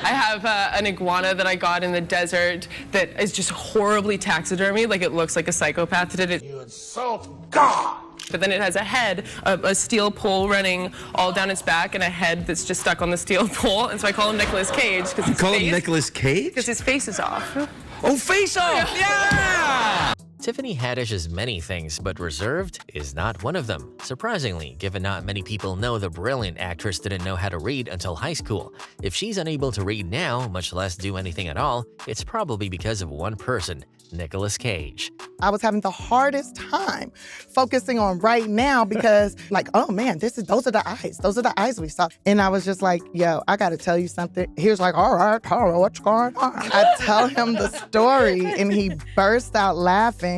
I have an iguana that I got in the desert that is just horribly taxidermied, like it looks like a psychopath did it. You insult God! But then it has a head, a steel pole running all down its back, and a head that's just stuck on the steel pole. And so I call him Nicolas Cage. You call him Nicolas Cage? Because his face is off. Oh, face off! Yeah! Tiffany Haddish is many things, but reserved is not one of them. Surprisingly, given not many people know the brilliant actress didn't know how to read until high school. If she's unable to read now, much less do anything at all, it's probably because of one person, Nicolas Cage. I was having the hardest time focusing on right now because, like, oh man, those are the eyes. Those are the eyes we saw. And I was just like, yo, I gotta tell you something. He was like, all right, Tara, what's going on? I tell him the story and he burst out laughing.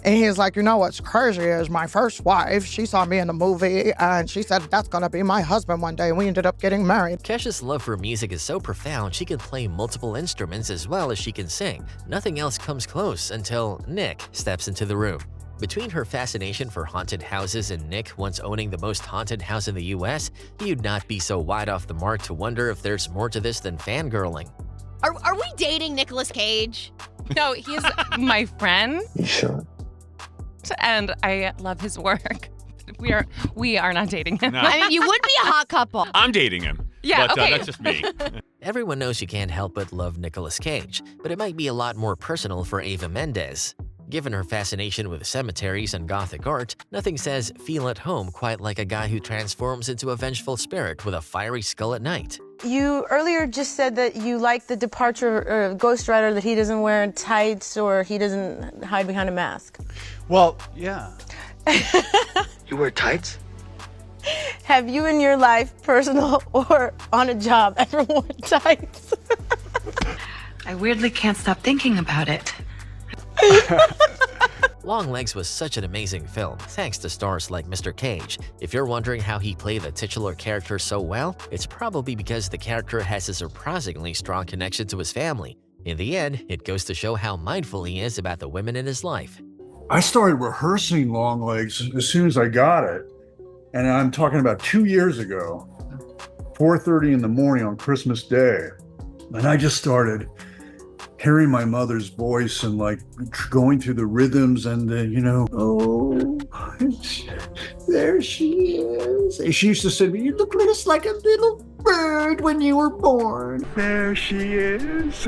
And he was like, you know what's crazy is my first wife, she saw me in the movie and she said that's gonna be my husband one day, and we ended up getting married. Kesha's love for music is so profound she can play multiple instruments as well as she can sing. Nothing else comes close until Nick steps into the room. Between her fascination for haunted houses and Nick once owning the most haunted house in the US, you'd not be so wide off the mark to wonder if there's more to this than fangirling. Are we dating Nicolas Cage? No, he's my friend. You sure? And I love his work. We are not dating him. No. I mean, you would be a hot couple. I'm dating him. Yeah, but okay. That's just me. Everyone knows you can't help but love Nicolas Cage, but it might be a lot more personal for Eva Mendes. Given her fascination with cemeteries and Gothic art, nothing says feel at home quite like a guy who transforms into a vengeful spirit with a fiery skull at night. You earlier just said that you like the departure of Ghost Rider, that he doesn't wear tights or he doesn't hide behind a mask. Well, yeah. You wear tights? Have you in your life, personal or on a job, ever worn tights? I weirdly can't stop thinking about it. Longlegs was such an amazing film, thanks to stars like Mr. Cage. If you're wondering how he played the titular character so well, it's probably because the character has a surprisingly strong connection to his family. In the end, it goes to show how mindful he is about the women in his life. I started rehearsing Longlegs as soon as I got it. And I'm talking about 2 years ago, 4:30 in the morning on Christmas Day. And I just started hearing my mother's voice and like going through the rhythms and oh, there she is. And she used to say to me, you look just like a little bird when you were born. There she is,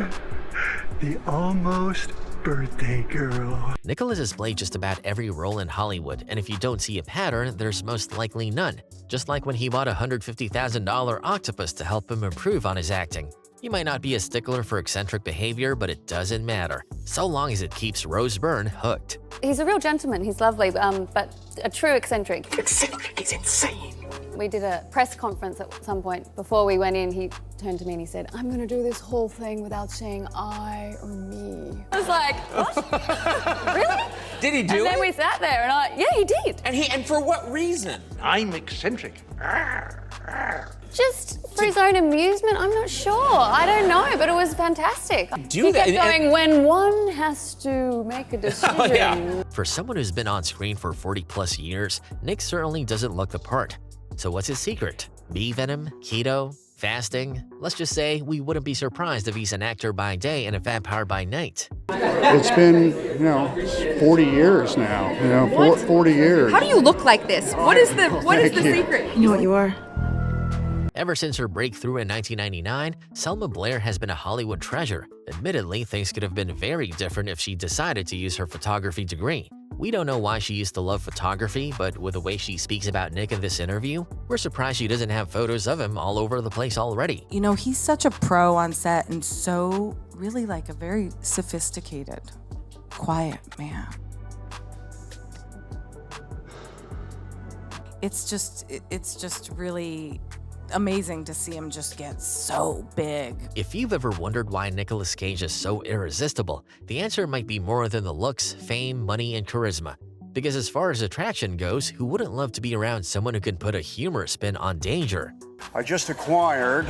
the almost birthday girl. Nicolas has played just about every role in Hollywood, and if you don't see a pattern, there's most likely none. Just like when he bought a $150,000 octopus to help him improve on his acting. You might not be a stickler for eccentric behavior, but it doesn't matter, so long as it keeps Rose Byrne hooked. He's a real gentleman, he's lovely, but a true eccentric. Eccentric is insane. We did a press conference at some point. Before we went in, he turned to me and he said, I'm gonna do this whole thing without saying I or me. I was like, what? Really? Did he do it? And then we sat there and yeah, he did. And for what reason? I'm eccentric. Just for his own amusement, I'm not sure. I don't know, but it was fantastic. He kept going, when one has to make a decision. Oh, yeah. For someone who's been on screen for 40+ years, Nick certainly doesn't look the part. So what's his secret? Bee venom? Keto? Fasting? Let's just say we wouldn't be surprised if he's an actor by day and a vampire by night. It's been, 40 years now, 40 years. How do you look like this? What is the secret? You know what you are? Ever since her breakthrough in 1999, Selma Blair has been a Hollywood treasure. Admittedly, things could have been very different if she decided to use her photography degree. We don't know why she used to love photography, but with the way she speaks about Nick in this interview, we're surprised she doesn't have photos of him all over the place already. You know, he's such a pro on set and so really like a very sophisticated, quiet man. It's just really amazing to see him just get so big. If you've ever wondered why Nicolas Cage is so irresistible, the answer might be more than the looks, fame, money, and charisma. Because as far as attraction goes, who wouldn't love to be around someone who can put a humorous spin on danger? I just acquired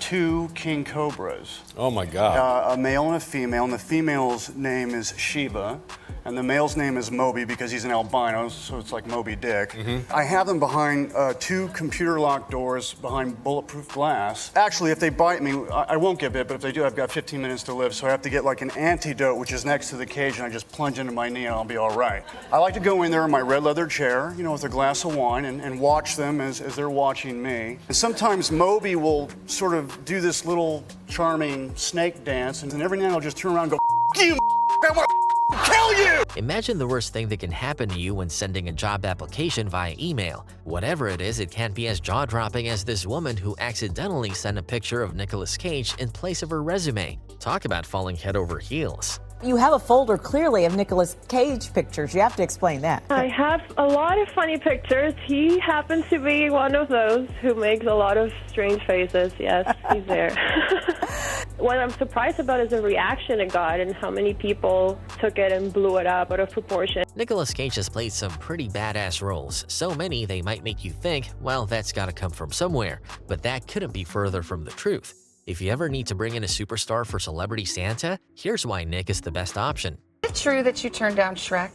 2 king cobras. Oh my God. A male and a female, and the female's name is Sheba, and the male's name is Moby because he's an albino, so it's like Moby Dick. I have them behind 2 computer-locked doors behind bulletproof glass. Actually, if they bite me, I won't get bit, but if they do, I've got 15 minutes to live, so I have to get like an antidote, which is next to the cage, and I just plunge into my knee and I'll be all right. I like to go in there in my red leather chair, you know, with a glass of wine and watch them as they're watching me. And sometimes Moby will sort of do this little charming snake dance, and then every now and then I'll just turn around and go, you, I want to kill you! Imagine the worst thing that can happen to you when sending a job application via email. Whatever it is, it can't be as jaw-dropping as this woman who accidentally sent a picture of Nicolas Cage in place of her resume. Talk about falling head over heels. You have a folder clearly of Nicolas Cage pictures. You have to explain that. I have a lot of funny pictures. He happens to be one of those who makes a lot of strange faces. Yes, he's there. What I'm surprised about is the reaction it got and how many people took it and blew it up out of proportion. Nicolas Cage has played some pretty badass roles, so many they might make you think, well, that's gotta come from somewhere, but that couldn't be further from the truth. If you ever need to bring in a superstar for Celebrity Santa, here's why Nick is the best option. Is it true that you turned down Shrek?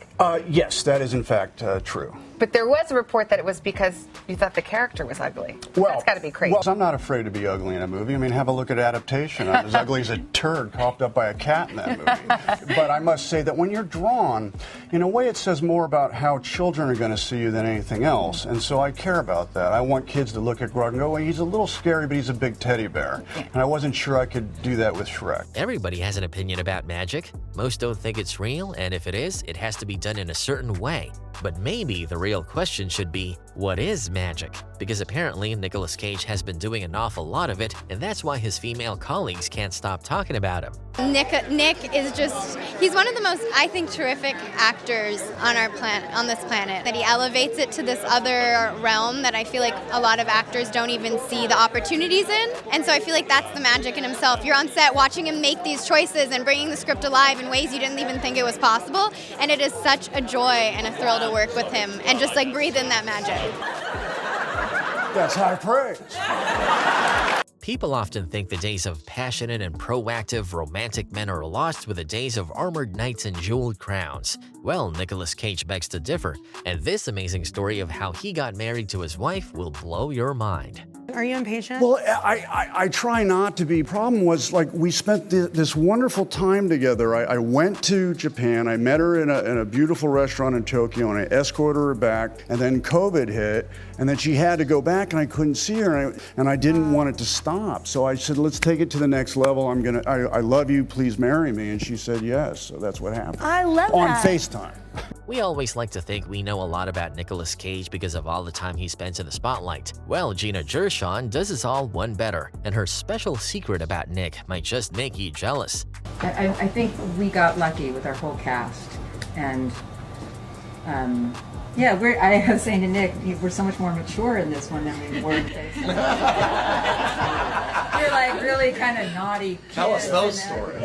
Yes, that is in fact true. But there was a report that it was because you thought the character was ugly. Well, that's got to be crazy. Well, I'm not afraid to be ugly in a movie. I mean, have a look at Adaptation. I'm as ugly as a turd coughed up by a cat in that movie. But I must say that when you're drawn, in a way it says more about how children are going to see you than anything else. And so I care about that. I want kids to look at Grog and go, well, he's a little scary, but he's a big teddy bear. And I wasn't sure I could do that with Shrek. Everybody has an opinion about magic. Most don't think it's real, and if it is, it has to be done in a certain way. But maybe the real question should be, what is magic? Because apparently Nicolas Cage has been doing an awful lot of it, and that's why his female colleagues can't stop talking about him. Nick is just, he's one of the most, I think, terrific actors on our planet, on this planet. That he elevates it to this other realm that I feel like a lot of actors don't even see the opportunities in. And so I feel like that's the magic in himself. You're on set watching him make these choices and bringing the script alive in ways you didn't even think it was possible. And it is such a joy and a thrill to work with him and just like breathe in that magic. That's high praise. People often think the days of passionate and proactive romantic men are lost with the days of armored knights and jeweled crowns. Well, Nicolas Cage begs to differ, and this amazing story of how he got married to his wife will blow your mind. Are you impatient? Well, I try not to be. Problem was, like, we spent this wonderful time together. I went to Japan. I met her in a beautiful restaurant in Tokyo, and I escorted her back. And then COVID hit, and then she had to go back, and I couldn't see her, and I didn't want it to stop. So I said, let's take it to the next level. I love you. Please marry me. And she said yes. So that's what happened. I love that. On FaceTime. We always like to think we know a lot about Nicolas Cage because of all the time he spends in the spotlight. Well, Gina Gershon does us all one better, and her special secret about Nick might just make you jealous. I think we got lucky with our whole cast, and yeah, I was saying to Nick, we're so much more mature in this one than we were in Face. You're like really kind of naughty kids. Tell us those stories.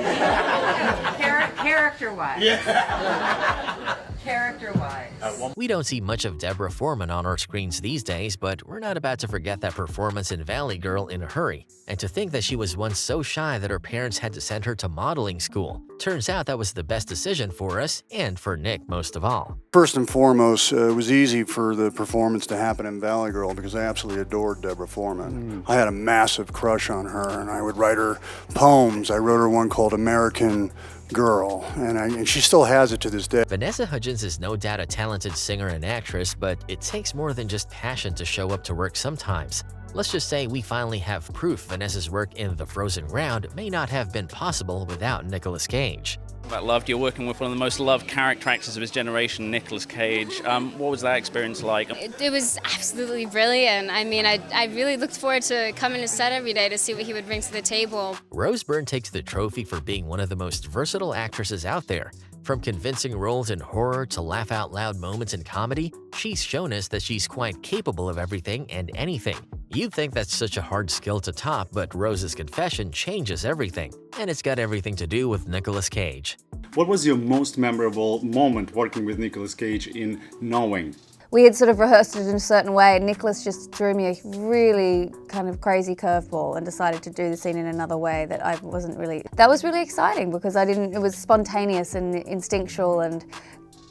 Character-wise. Yeah. Character-wise. We don't see much of Deborah Foreman on our screens these days, but we're not about to forget that performance in Valley Girl in a hurry. And to think that she was once so shy that her parents had to send her to modeling school. Turns out that was the best decision for us, and for Nick most of all. First and foremost, it was easy for the performance to happen in Valley Girl because I absolutely adored Deborah Foreman. I had a massive crush on her, and I would write her poems. I wrote her one called American Girl, and she still has it to this day. Vanessa Hudgens is no doubt a talented singer and actress, but it takes more than just passion to show up to work sometimes. Let's just say we finally have proof Vanessa's work in The Frozen Ground may not have been possible without Nicolas Cage. About loved, you're working with one of the most loved character actors of his generation, Nicolas Cage. What was that experience like? It was absolutely brilliant. I mean, I really looked forward to coming to set every day to see what he would bring to the table. Rose Byrne takes the trophy for being one of the most versatile actresses out there. From convincing roles in horror to laugh-out-loud moments in comedy, she's shown us that she's quite capable of everything and anything. You'd think that's such a hard skill to top, but Rose's confession changes everything, and it's got everything to do with Nicolas Cage. What was your most memorable moment working with Nicolas Cage in Knowing? we had sort of rehearsed it in a certain way, and Nicolas just threw me a really kind of crazy curveball and decided to do the scene in another way that I wasn't really... That was really exciting because it was spontaneous and instinctual and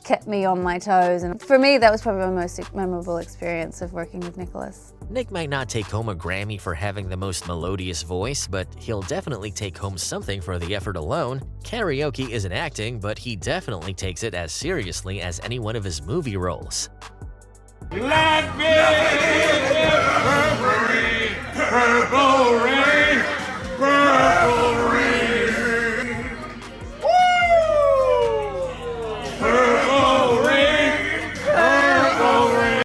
kept me on my toes. And for me, that was probably my most memorable experience of working with Nicolas. Nick might not take home a Grammy for having the most melodious voice, but he'll definitely take home something for the effort alone. Karaoke isn't acting, but he definitely takes it as seriously as any one of his movie roles. Blackberry, purple,